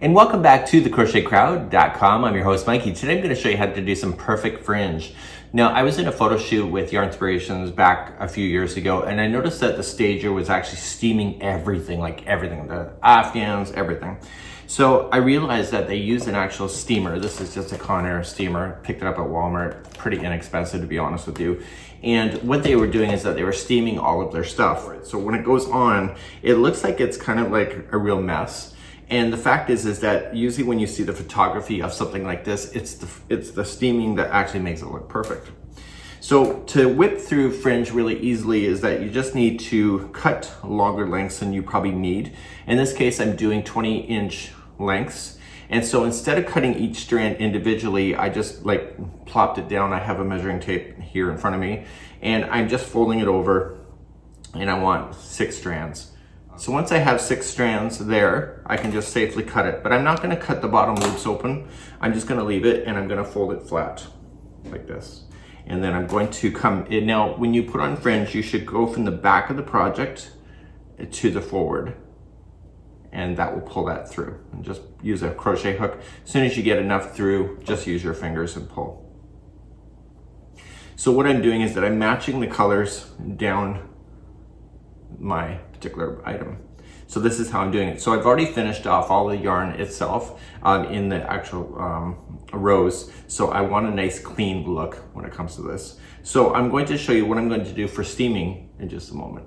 And welcome back to thecrochetcrowd.com. I'm your host, Mikey. Today I'm going to show you how to do some perfect fringe. Now, I was in a photo shoot with Yarnspirations back a few years ago, and I noticed that the stager was actually steaming everything, like everything, the afghans, everything. So I realized that they use an actual steamer. This is just a Conair steamer. Picked it up at Walmart. Pretty inexpensive, to be honest with you. And what they were doing is that they were steaming all of their stuff. So when it goes on, it looks like it's kind of like a real mess. And the fact is that usually when you see the photography of something like this, it's the steaming that actually makes it look perfect. So to whip through fringe really easily is that you just need to cut longer lengths than you probably need. In this case, I'm doing 20-inch lengths. And so instead of cutting each strand individually, I just like plopped it down. I have a measuring tape here in front of me, and I'm just folding it over, and I want 6 strands. So once I have 6 strands there, I can just safely cut it. But I'm not gonna cut the bottom loops open. I'm just gonna leave it, and I'm gonna fold it flat like this. And then I'm going to come in. Now, when you put on fringe, you should go from the back of the project to the forward. And that will pull that through. And just use a crochet hook. As soon as you get enough through, just use your fingers and pull. So what I'm doing is that I'm matching the colors down my particular item. So this is how I'm doing it. So I've already finished off all the yarn itself in the actual rows. So I want a nice clean look when it comes to this. So I'm going to show you what I'm going to do for steaming in just a moment.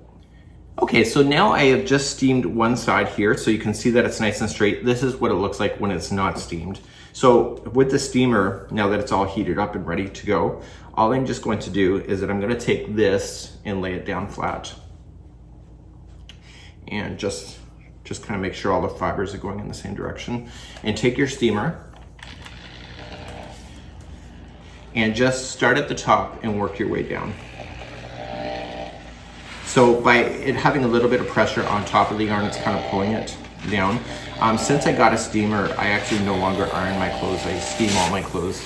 Okay, so now I have just steamed one side here, so you can see that it's nice and straight. This is what it looks like when it's not steamed. So with the steamer, now that it's all heated up and ready to go, all I'm just going to do is that I'm going to take this and lay it down flat. And just kind of make sure all the fibers are going in the same direction. And take your steamer and just start at the top and work your way down. So by it having a little bit of pressure on top of the yarn, it's kind of pulling it down. Since I got a steamer, I actually no longer iron my clothes. I steam all my clothes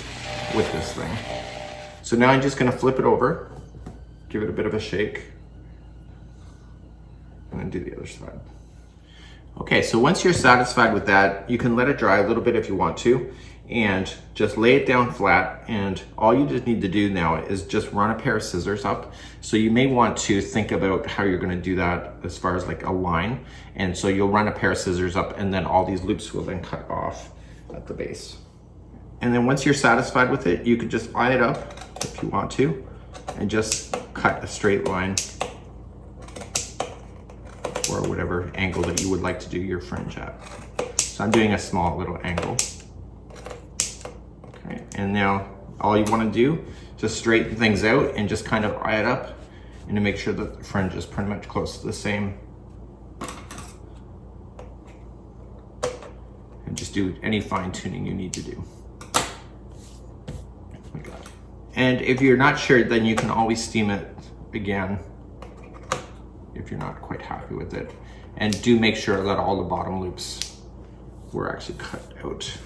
with this thing. So now I'm just gonna flip it over, give it a bit of a shake, and then do the other side. Okay, so once you're satisfied with that, you can let it dry a little bit if you want to, and just lay it down flat. And all you just need to do now is just run a pair of scissors up. So you may want to think about how you're gonna do that as far as like a line. And so you'll run a pair of scissors up, and then all these loops will then cut off at the base. And then once you're satisfied with it, you can just line it up if you want to, and just cut a straight line or whatever angle that you would like to do your fringe at. So I'm doing a small little angle. Okay, and now all you want to do, just straighten things out and just kind of eye it up, and to make sure that the fringe is pretty much close to the same. And just do any fine tuning you need to do. And if you're not sure, then you can always steam it again if you're not quite happy with it. And do make sure that all the bottom loops were actually cut out.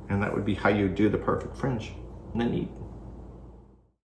And that would be how you do the perfect fringe. And then neat.